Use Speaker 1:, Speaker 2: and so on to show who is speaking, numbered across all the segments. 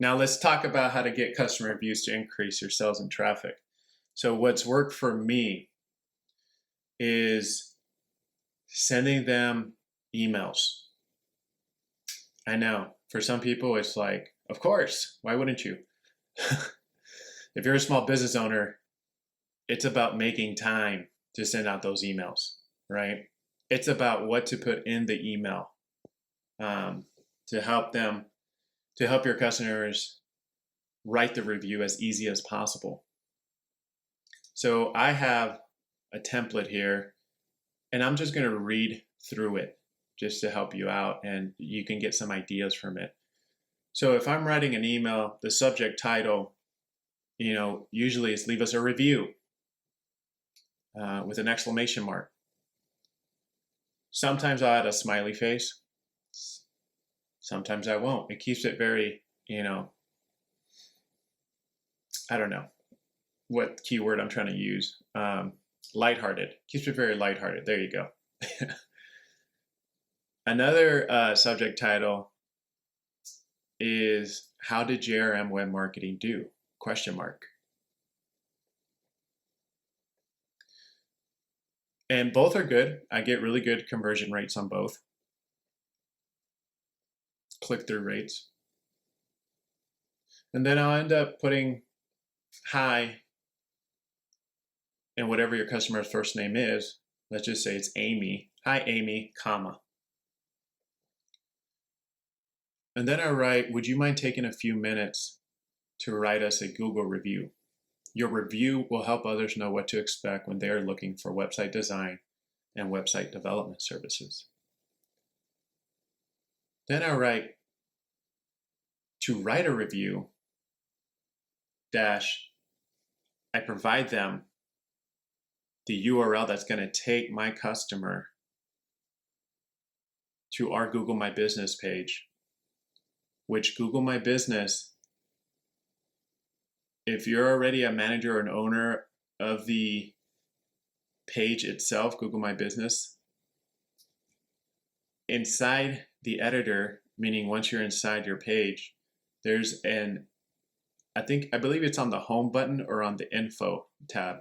Speaker 1: Now let's talk about how to get customer reviews to increase your sales and traffic. So what's worked for me is sending them emails. I know for some people it's like, of course, why wouldn't you? If you're a small business owner, it's about making time to send out those emails, right? It's about what to put in the email um, to help them, to help your customers write the review as easy as possible. So I have a template here, and I'm just going to read through it just to help you out, and you can get some ideas from it. So if I'm writing an email, the subject title, usually is leave us a review with an exclamation mark. Sometimes I'll add a smiley face. Sometimes I won't. It keeps it very, I don't know what keyword I'm trying to use. Lighthearted. Keeps it very lighthearted. There you go. Another subject title is how did JRM web marketing do? Question mark. And both are good. I get really good conversion rates on both. Click-through rates. And then I'll end up putting hi and whatever your customer's first name is. Let's just say it's Amy. Hi, Amy, comma. And then I write, would you mind taking a few minutes to write us a Google review? Your review will help others know what to expect when they are looking for website design and website development services. Then I write, to write a review, I provide them the URL that's going to take my customer to our Google My Business page, which Google My Business, if you're already a manager or an owner of the page itself, Google My Business, inside the editor, meaning once you're inside your page, there's I believe it's on the home button or on the info tab.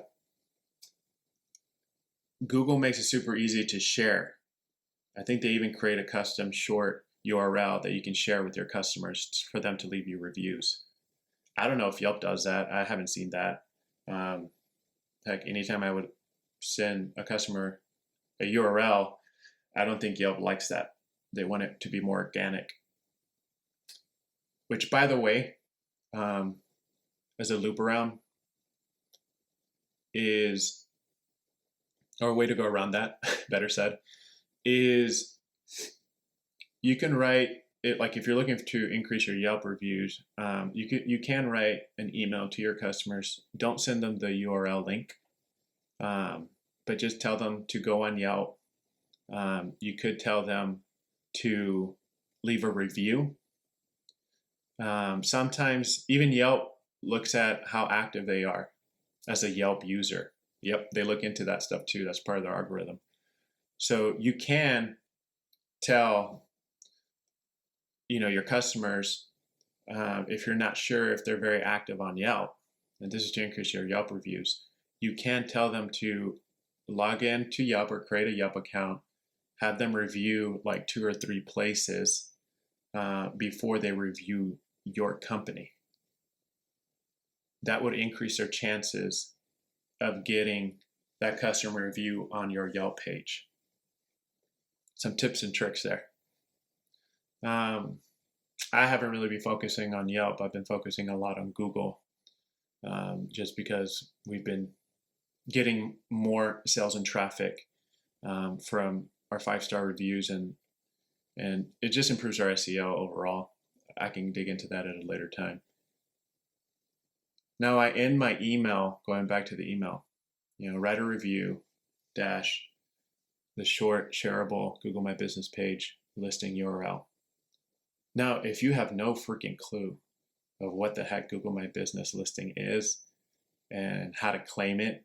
Speaker 1: Google makes it super easy to share. I think they even create a custom short URL that you can share with your customers for them to leave you reviews. I don't know if Yelp does that. I haven't seen that. Heck, anytime I would send a customer a URL, I don't think Yelp likes that. They want it to be more organic. Which, by the way, as a loop around, or a way to go around that, better said, is you can write it, like if you're looking to increase your Yelp reviews, you can write an email to your customers. Don't send them the URL link, but just tell them to go on Yelp. You could tell them to leave a review. Sometimes even Yelp looks at how active they are as a Yelp user. Yep, they look into that stuff too. That's part of their algorithm. So you can tell, your customers, if you're not sure if they're very active on Yelp, and this is to increase your Yelp reviews, you can tell them to log in to Yelp or create a Yelp account, have them review like 2 or 3 places before they review your company. That would increase their chances of getting that customer review on your Yelp page. Some tips and tricks there. I haven't really been focusing on Yelp. I've been focusing a lot on Google, just because we've been getting more sales and traffic from our 5-star reviews, and it just improves our SEO overall. I can dig into that at a later time. Now I end my email, going back to the email, write a review - the short shareable Google My Business page listing URL. Now, if you have no freaking clue of what the heck Google My Business listing is and how to claim it,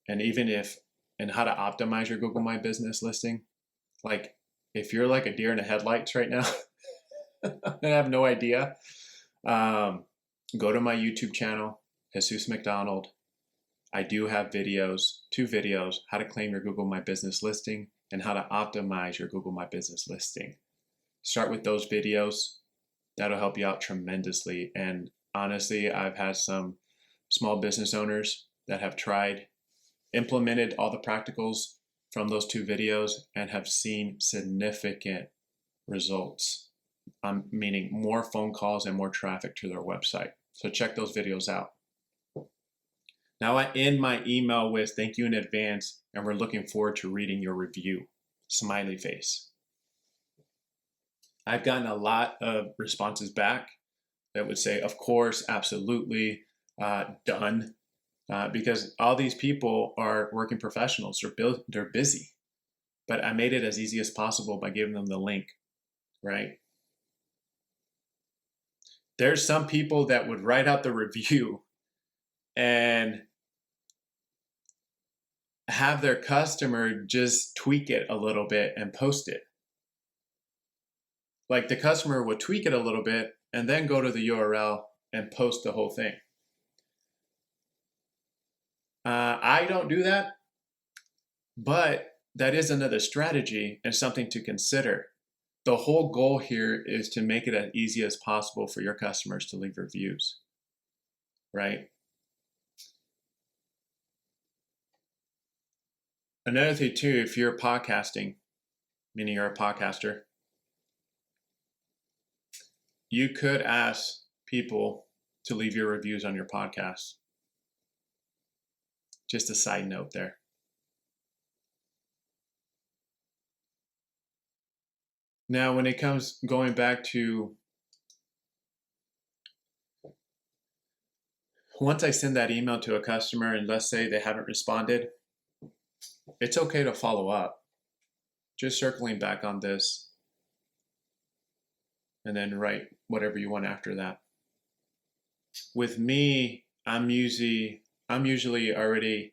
Speaker 1: and how to optimize your Google My Business listing, like if you're like a deer in the headlights right now and have no idea, Go to my YouTube channel, Jesus McDonald. I do have videos, 2 videos, how to claim your Google My Business listing and how to optimize your Google My Business listing. Start with those videos. That'll help you out tremendously. And honestly, I've had some small business owners that have implemented all the practicals from those 2 videos and have seen significant results, meaning more phone calls and more traffic to their website. So check those videos out. Now I end my email with thank you in advance, and we're looking forward to reading your review. Smiley face. I've gotten a lot of responses back that would say, of course, absolutely, done. Because all these people are working professionals. They're busy. But I made it as easy as possible by giving them the link, right? There's some people that would write out the review and have their customer just tweak it a little bit and post it. Like the customer would tweak it a little bit and then go to the URL and post the whole thing. I don't do that, but that is another strategy and something to consider. The whole goal here is to make it as easy as possible for your customers to leave reviews, right? Another thing too, if you're podcasting, meaning you're a podcaster, you could ask people to leave your reviews on your podcast. Just a side note there. Now, when it comes going back to once I send that email to a customer and let's say they haven't responded, it's okay to follow up. Just circling back on this and then write whatever you want after that. With me, I'm usually already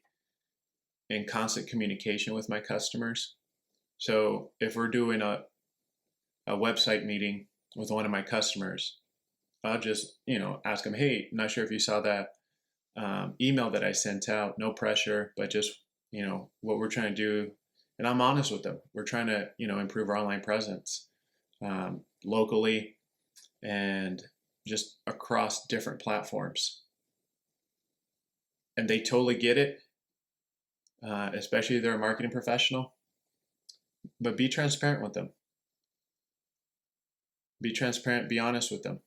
Speaker 1: in constant communication with my customers. So if we're doing a website meeting with one of my customers, I'll just, ask them, hey, not sure if you saw that email that I sent out, no pressure, but just, what we're trying to do. And I'm honest with them. We're trying to, improve our online presence locally and just across different platforms. And they totally get it, especially if they're a marketing professional. But be transparent with them. Be transparent, be honest with them.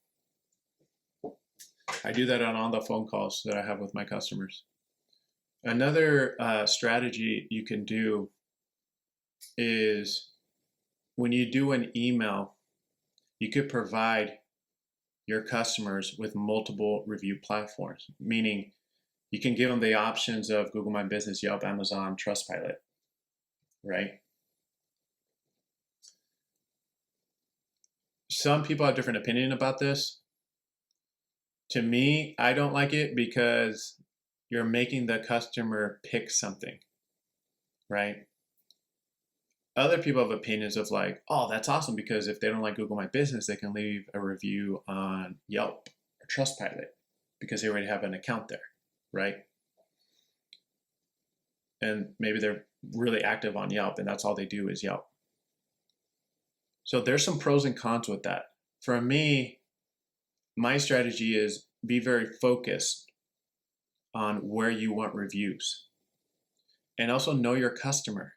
Speaker 1: I do that on all the phone calls that I have with my customers. Another strategy you can do is when you do an email, you could provide your customers with multiple review platforms, meaning you can give them the options of Google My Business, Yelp, Amazon, Trustpilot, right? Some people have different opinion about this. To me, I don't like it because you're making the customer pick something, right? Other people have opinions of like, oh, that's awesome because if they don't like Google My Business, they can leave a review on Yelp or Trustpilot because they already have an account there, right? And maybe they're really active on Yelp and that's all they do is Yelp. So there's some pros and cons with that. For me, my strategy is be very focused on where you want reviews and also know your customer.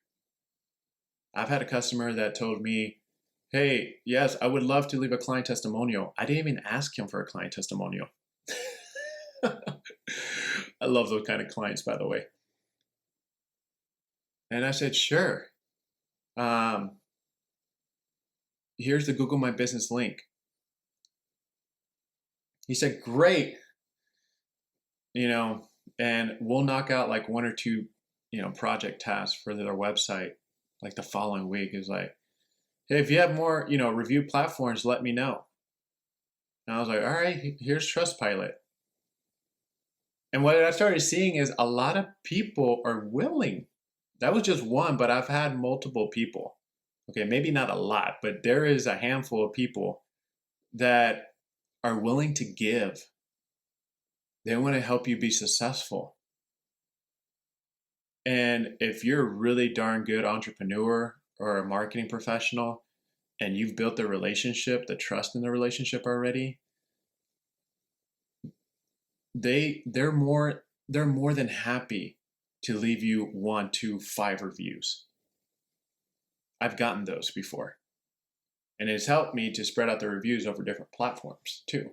Speaker 1: I've had a customer that told me, hey, yes, I would love to leave a client testimonial. I didn't even ask him for a client testimonial. I love those kind of clients, by the way. And I said, sure. Here's the Google My Business link. He said, great. And we'll knock out like 1 or 2, project tasks for their website. Like the following week is like, hey, if you have more, review platforms, let me know. And I was like, all right, here's Trustpilot. And what I started seeing is a lot of people are willing. That was just one, but I've had multiple people. Okay, maybe not a lot, but there is a handful of people that are willing to give. They want to help you be successful. And if you're a really darn good entrepreneur or a marketing professional and you've built the relationship, the trust in the relationship already, they're more than happy to leave you 1, 2, 5 reviews. I've gotten those before. And it's helped me to spread out the reviews over different platforms too.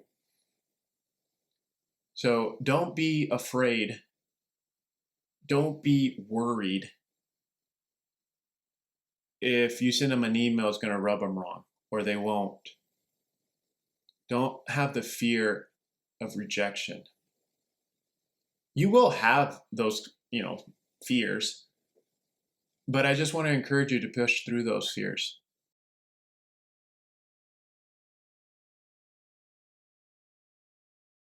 Speaker 1: So don't be afraid. Don't be worried if you send them an email, it's going to rub them wrong or they won't. Don't have the fear of rejection. You will have those, fears, but I just want to encourage you to push through those fears.